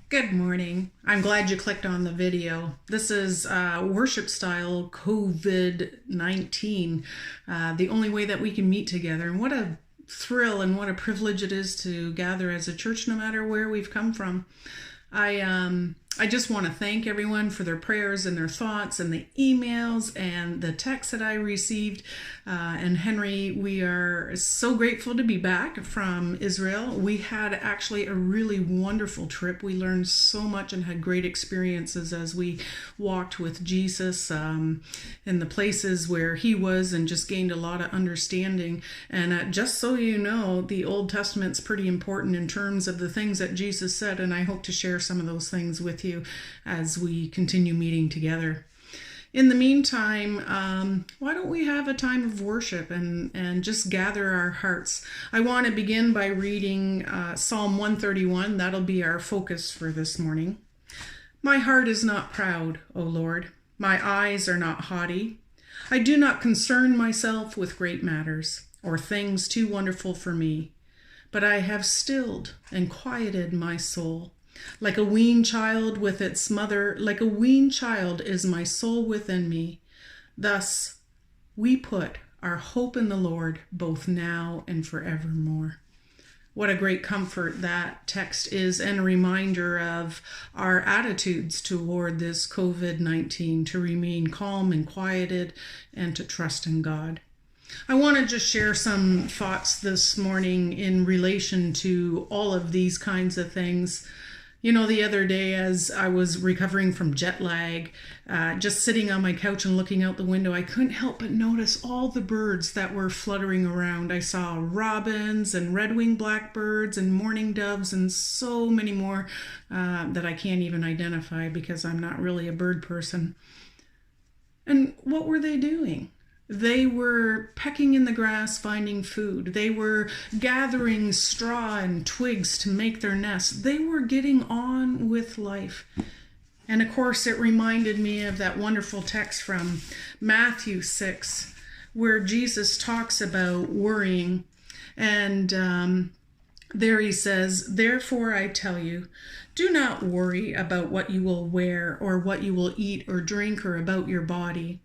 Good morning. I'm glad you clicked on the video. This is worship style COVID-19, the only way that we can meet together. And what a thrill and what a privilege it is to gather as a church, no matter where we've come from. I just want to thank everyone for their prayers and their thoughts and the emails and the texts that I received. And Henry, we are so grateful to be back from Israel. We had actually a really wonderful trip. We learned so much and had great experiences as we walked with Jesus in the places where he was, and just gained a lot of understanding. And just so you know, the Old Testament's pretty important in terms of the things that Jesus said, and I hope to share some of those things with you as we continue meeting together. In the meantime, why don't we have a time of worship and just gather our hearts? I want to begin by reading Psalm 131. That'll be our focus for this morning. My heart is not proud, O Lord. My eyes are not haughty. I do not concern myself with great matters or things too wonderful for me, but I have stilled and quieted my soul. Like a weaned child with its mother, like a weaned child is my soul within me. Thus we put our hope in the Lord, both now and forevermore. What a great comfort that text is, and a reminder of our attitudes toward this COVID-19, to remain calm and quieted and to trust in God. I want to just share some thoughts this morning in relation to all of these kinds of things. You know, the other day as I was recovering from jet lag, just sitting on my couch and looking out the window, I couldn't help but notice all the birds that were fluttering around. I saw robins and red-winged blackbirds and mourning doves and so many more that I can't even identify because I'm not really a bird person. And what were they doing? They were pecking in the grass, finding food. They were gathering straw and twigs to make their nests. They were getting on with life. And of course, it reminded me of that wonderful text from Matthew 6, where Jesus talks about worrying. And there he says, "Therefore I tell you, do not worry about what you will wear or what you will eat or drink, or about your body.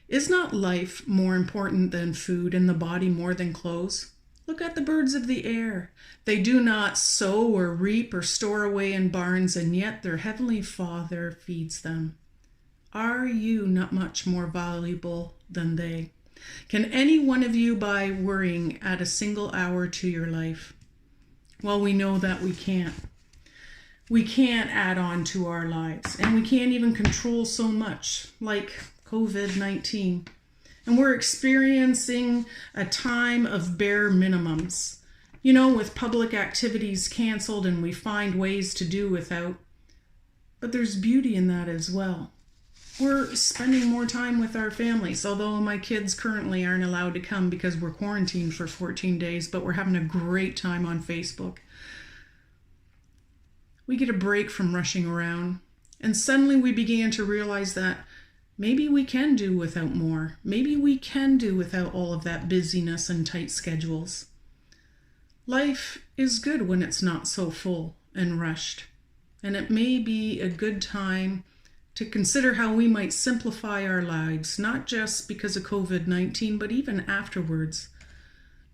Is not life more important than food, and the body more than clothes? Look at the birds of the air. They do not sow or reap or store away in barns, and yet their heavenly Father feeds them. Are you not much more valuable than they? Can any one of you, by worrying, add a single hour to your life?" Well, we know that we can't. We can't add on to our lives, and we can't even control so much, like COVID-19. And we're experiencing a time of bare minimums. You know, with public activities canceled and we find ways to do without. But there's beauty in that as well. We're spending more time with our families, although my kids currently aren't allowed to come because we're quarantined for 14 days, but we're having a great time on Facebook. We get a break from rushing around, and suddenly we began to realize that maybe we can do without more. Maybe we can do without all of that busyness and tight schedules. Life is good when it's not so full and rushed, and it may be a good time to consider how we might simplify our lives, not just because of COVID-19, but even afterwards.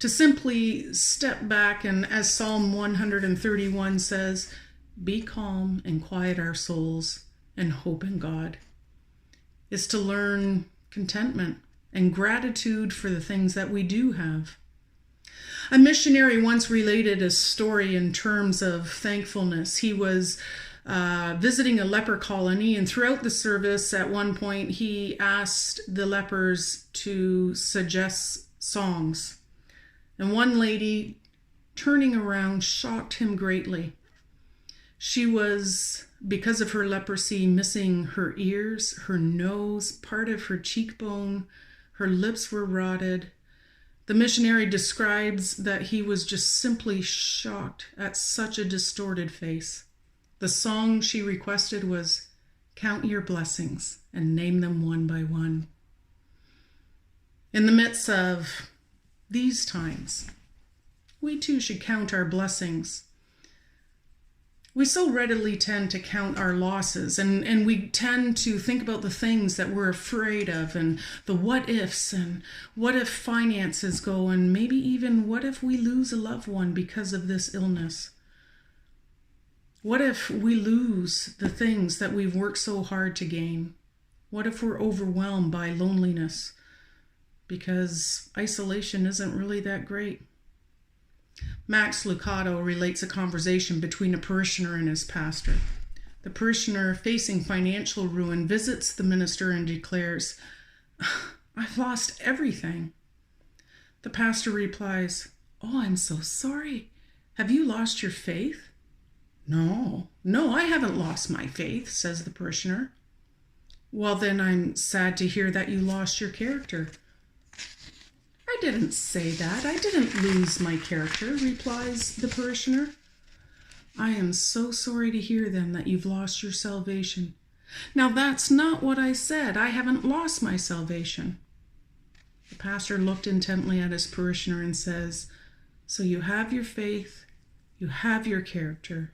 To simply step back and, as Psalm 131 says, be calm and quiet our souls and hope in God. Is to learn contentment and gratitude for the things that we do have. A missionary once related a story in terms of thankfulness. He was visiting a leper colony, and throughout the service, at one point, he asked the lepers to suggest songs. And one lady, turning around, shocked him greatly. She was, because of her leprosy, missing her ears, her nose, part of her cheekbone. Her lips were rotted. The missionary describes that he was just simply shocked at such a distorted face. The song she requested was, "Count your blessings and name them one by one." In the midst of these times, we too should count our blessings We so readily tend to count our losses, and we tend to think about the things that we're afraid of and the what ifs, and what if finances go, and maybe even what if we lose a loved one because of this illness? What if we lose the things that we've worked so hard to gain? What if we're overwhelmed by loneliness because isolation isn't really that great? Max Lucado relates a conversation between a parishioner and his pastor. The parishioner, facing financial ruin, visits the minister and declares, "I've lost everything." The pastor replies, "Oh, I'm so sorry. Have you lost your faith?" No, I haven't lost my faith," says the parishioner. "Well, then I'm sad to hear that you lost your character." "I didn't say that. I didn't lose my character," replies the parishioner. "I am so sorry to hear then that you've lost your salvation." "Now that's not what I said. I haven't lost my salvation." The pastor looked intently at his parishioner and says, "So you have your faith, you have your character,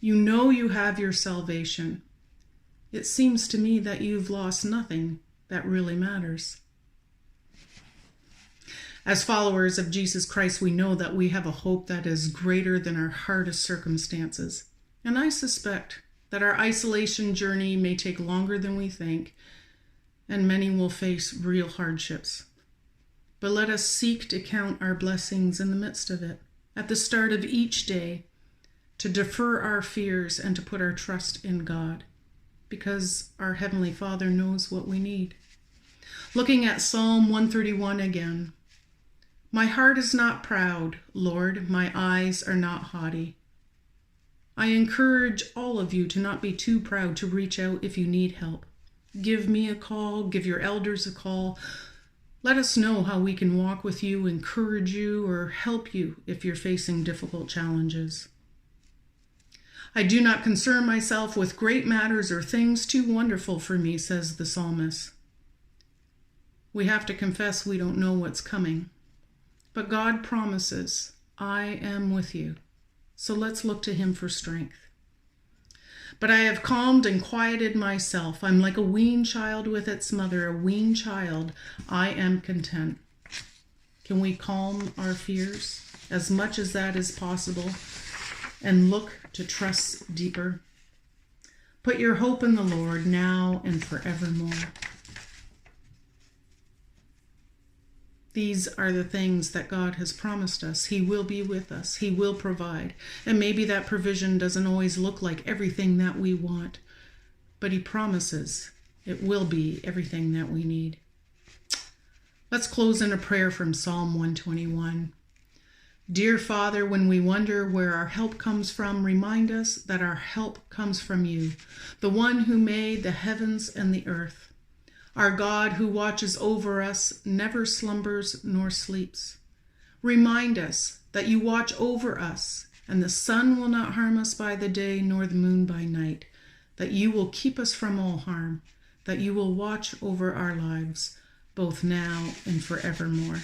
you know you have your salvation. It seems to me that you've lost nothing that really matters." As followers of Jesus Christ, we know that we have a hope that is greater than our hardest circumstances. And I suspect that our isolation journey may take longer than we think, and many will face real hardships. But let us seek to count our blessings in the midst of it, at the start of each day, to defer our fears and to put our trust in God, because our Heavenly Father knows what we need. Looking at Psalm 131 again. "My heart is not proud, Lord, my eyes are not haughty." I encourage all of you to not be too proud to reach out if you need help. Give me a call, give your elders a call. Let us know how we can walk with you, encourage you, or help you if you're facing difficult challenges. "I do not concern myself with great matters or things too wonderful for me," says the psalmist. We have to confess we don't know what's coming. But God promises, "I am with you." So let's look to him for strength. "But I have calmed and quieted myself. I'm like a weaned child with its mother, a weaned child. I am content." Can we calm our fears as much as that is possible and look to trust deeper? Put your hope in the Lord now and forevermore. These are the things that God has promised us. He will be with us. He will provide. And maybe that provision doesn't always look like everything that we want, but he promises it will be everything that we need. Let's close in a prayer from Psalm 121. Dear Father, when we wonder where our help comes from, remind us that our help comes from you, the one who made the heavens and the earth. Our God, who watches over us, never slumbers nor sleeps. Remind us that you watch over us, and the sun will not harm us by the day, nor the moon by night, that you will keep us from all harm, that you will watch over our lives, both now and forevermore.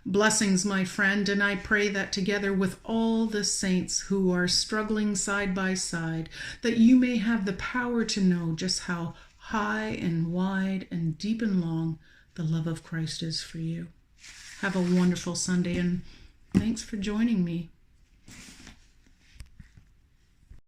Blessings, my friend, and I pray that together with all the saints who are struggling side by side, that you may have the power to know just how high and wide and deep and long the love of Christ is for you. Have a wonderful Sunday, and thanks for joining me.